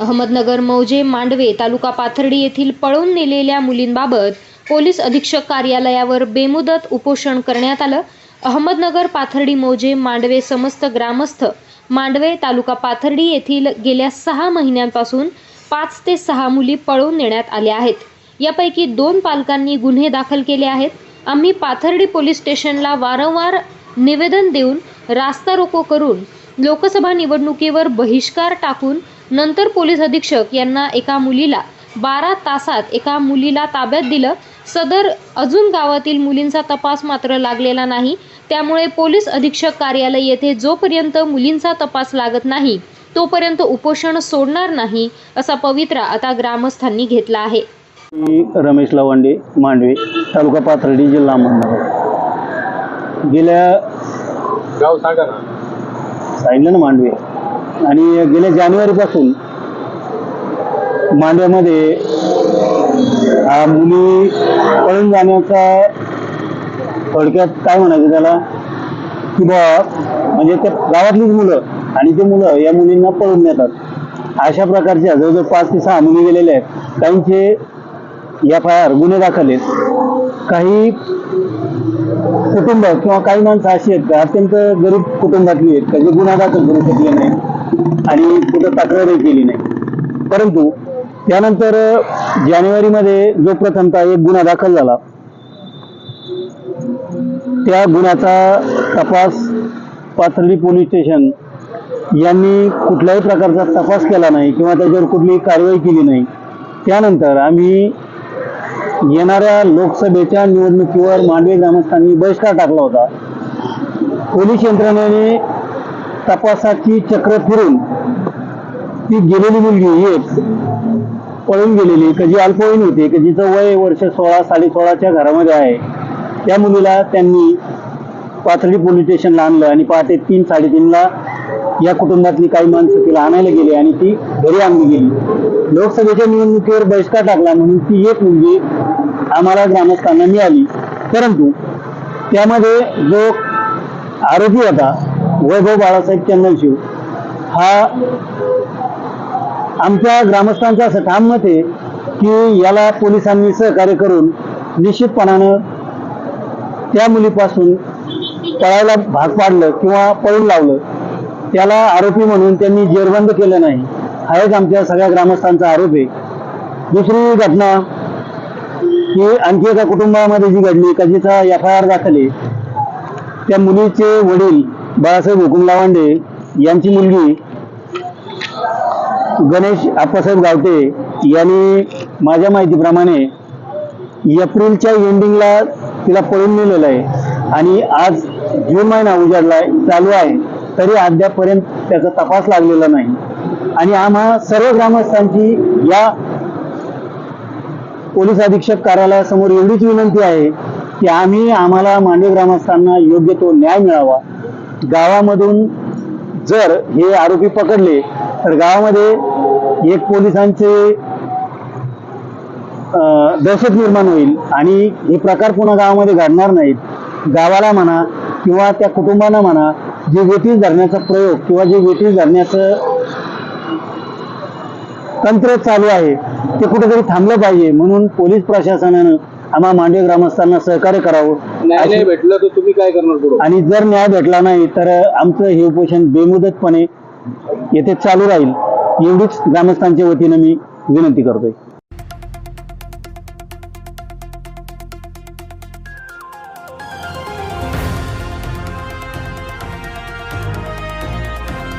अहमदनगर मौजे मांडवे तालुका पाथर्डी येथील पळून नेलेल्या मुलींबाबत पोलीस अधीक्षक कार्यालयावर बेमुदत उपोषण करण्यात आलं। अहमदनगर पाथर्डी मौजे मांडवे समस्त ग्रामस्थ मांडवे तालुका पाथर्डी येथील गेल्या 6 महिन्यांपासून 5 ते 6 मुली पळून नेण्यात आल्या आहेत। यापैकी 2 पालकांनी गुन्हे दाखल केले आहेत। आम्ही पाथर्डी पोलीस स्टेशनला वारंवार निवेदन देऊन रास्ता रोको करून लोकसभा निवडणुकीवर बहिष्कार टाकून नंतर पोलीस अधीक्षक यांना एका मुलीला 12 तासात एका मुलीला ताब्यात दिलं। सदर अजून गावातील मुलींचा तपास मात्र लागलेला नाही। त्यामुळे पोलीस अधीक्षक कार्यालय येथे जोपर्यंत मुलींचा तपास लागत नाही तोपर्यंत उपोषण सोडणार नाही असा पवित्रा आता ग्रामस्थांनी घेतला आहे। रमेश लवांडे, मांडवे तालुका पाथर्डी, जिल्हा अहमदनगर। गेल्या गाव सांगा ना, सांगितलं ना मांडवे। आणि गेल्या जानेवारीपासून मांडव्यामध्ये मुली पळून जाण्याचा थोडक्यात काय म्हणायचं त्याला की म्हणजे त्या गावातलीच मुलं आणि ते मुलं या मुलींना पळून नेतात। अशा प्रकारच्या जवळजवळ 5 ते 6 मुली गेलेल्या आहेत। काहींचे FIR गुन्हे दाखल आहेत। काही कुटुंब किंवा काही माणसं अशी आहेत का अत्यंत गरीब कुटुंबातली आहेत का जे गुन्हा दाखल करू शकले नाही आणि कुठं तक्रारही केली नाही। परंतु त्यानंतर जानेवारीमध्ये जो प्रथमतः एक गुन्हा दाखल झाला त्या गुन्ह्याचा तपास पाथर्डी पोलीस स्टेशन यांनी कुठल्याही प्रकारचा तपास केला नाही किंवा त्याच्यावर कुठलीही कारवाई केली नाही। त्यानंतर आम्ही येणाऱ्या लोकसभेच्या निवडणुकीवर मांडवे ग्रामस्थांनी बहिष्कार टाकला होता। पोलीस यंत्रणेने तपासाची चक्र फिरून ती गेलेली मुलगी एक पळून गेलेली की जी अल्पवयीन होती की जिचं वय वर्ष 16 16.5च्या घरामध्ये आहे, त्या मुलीला त्यांनी पाथर्डी पोलीस स्टेशनला आणलं आणि पहाटे 3 3:30ला या कुटुंबातली काही माणसं तिला आणायला गेली आणि ती घरी आणली गेली। लोकसभेच्या निवडणुकीवर बहिष्कार टाकला म्हणून ती एक मुलगी आम्हाला ग्रामस्थांना मिळाली। परंतु त्यामध्ये जो आरोपी होता वैभव बाळासाहेब चंदनशिव हा आमच्या ग्रामस्थांचं असं ठाम मत आहे की याला पोलिसांनी सहकार्य करून निश्चितपणानं त्या मुलीपासून पळायला भाग पाडलं किंवा पळून लावलं। त्याला आरोपी म्हणून त्यांनी जेरबंद केलं नाही हा एक आमच्या सगळ्या ग्रामस्थांचा आरोप आहे। दुसरी घटना की आणखी एका कुटुंबामध्ये जी घडली का जिचा FIR दाखल आहे, त्या मुलीचे वडील बाळासाहेब हुकुम लवांडे यांची मुलगी गणेश आप्पासाहेब गावटे यांनी माझ्या माहितीप्रमाणे एप्रिलच्या एंडिंगला तिला पळून नेलेलं आहे आणि आज जून महिना उजाडला चालू आहे तरी अद्यापर्यंत त्याचा तपास लागलेला नाही। आणि आम्हा सर्व ग्रामस्थांची या पोलीस अधीक्षक कार्यालयासमोर एवढीच विनंती आहे की आम्हाला मांडवे ग्रामस्थांना योग्य तो न्याय मिळावा। गावामधून जर हे आरोपी पकडले तर गावामध्ये एक पोलिसांचे दहशत निर्माण होईल आणि हे प्रकार पुन्हा गावामध्ये घडणार नाहीत। गावाला म्हणा किंवा त्या कुटुंबांना म्हणा जे वेठीस धरण्याचा प्रयोग किंवा जे वेठीस धरण्याचं तंत्र चालू आहे ते कुठेतरी थांबलं पाहिजे। म्हणून पोलीस प्रशासनानं आम्हा मांडवे ग्रामस्थांना सहकार्य करावं। न्याय भेटलं तर तुम्ही काय करणार पुढे? आणि जर न्याय भेटला नाही तर आमचं हे उपोषण बेमुदतपणे येथे चालू राहील एवढीच ग्रामस्थांच्या वतीनं मी विनंती करतोय।